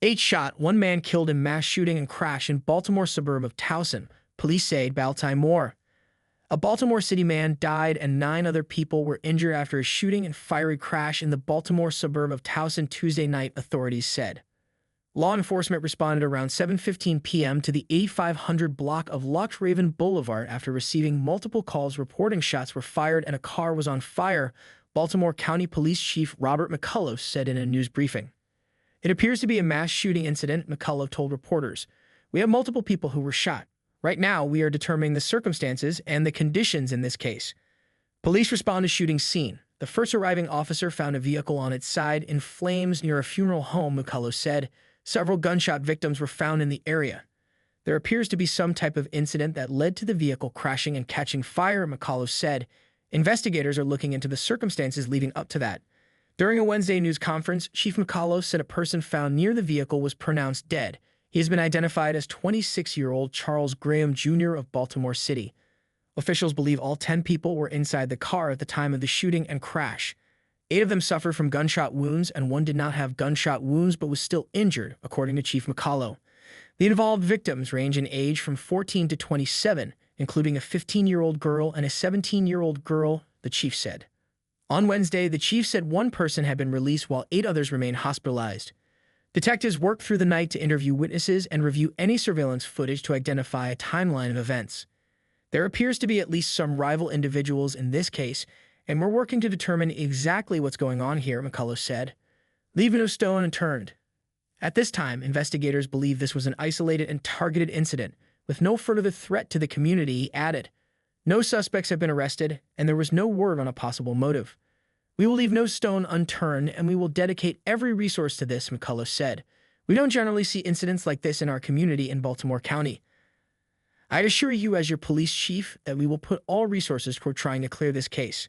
8 shot, one man killed in mass shooting and crash in Baltimore suburb of Towson, police say Baltimore. A Baltimore City man died and 9 other people were injured after a shooting and fiery crash in the Baltimore suburb of Towson Tuesday night, authorities said. Law enforcement responded around 7:15 p.m. to the 8500 block of Lux Raven Boulevard after receiving multiple calls reporting shots were fired and a car was on fire, Baltimore County Police Chief Robert McCullough said in a news briefing. It appears to be a mass shooting incident, McCullough told reporters. We have multiple people who were shot. Right now, we are determining the circumstances and the conditions in this case. Police respond to shooting scene. The first arriving officer found a vehicle on its side in flames near a funeral home, McCullough said. Several gunshot victims were found in the area. There appears to be some type of incident that led to the vehicle crashing and catching fire, McCullough said. Investigators are looking into the circumstances leading up to that. During a Wednesday news conference, Chief McCullough said a person found near the vehicle was pronounced dead. He has been identified as 26-year-old Charles Graham Jr. of Baltimore City. Officials believe all 10 people were inside the car at the time of the shooting and crash. 8 of them suffered from gunshot wounds, and 1 did not have gunshot wounds but was still injured, according to Chief McCullough. The involved victims range in age from 14 to 27, including a 15-year-old girl and a 17-year-old girl, the chief said. On Wednesday, the chief said 1 person had been released while 8 others remain hospitalized. Detectives worked through the night to interview witnesses and review any surveillance footage to identify a timeline of events. There appears to be at least some rival individuals in this case, and we're working to determine exactly what's going on here, McCullough said. Leave no stone unturned. At this time, investigators believe this was an isolated and targeted incident, with no further threat to the community, he added. No suspects have been arrested, and there was no word on a possible motive. We will leave no stone unturned, and we will dedicate every resource to this, McCullough said. We don't generally see incidents like this in our community in Baltimore County. I assure you as your police chief that we will put all resources toward trying to clear this case.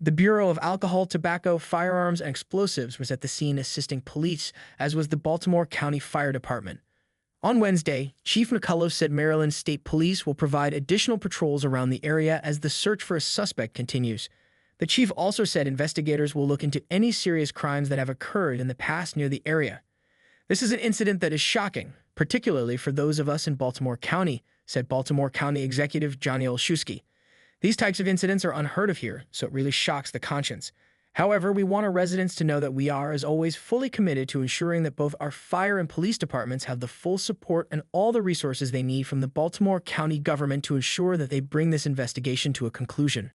The Bureau of Alcohol, Tobacco, Firearms, and Explosives was at the scene assisting police, as was the Baltimore County Fire Department. On Wednesday, Chief McCullough said Maryland State Police will provide additional patrols around the area as the search for a suspect continues. The chief also said investigators will look into any serious crimes that have occurred in the past near the area. This is an incident that is shocking, particularly for those of us in Baltimore County, said Baltimore County Executive Johnny Olszewski. These types of incidents are unheard of here, so it really shocks the conscience. However, we want our residents to know that we are, as always, fully committed to ensuring that both our fire and police departments have the full support and all the resources they need from the Baltimore County government to ensure that they bring this investigation to a conclusion.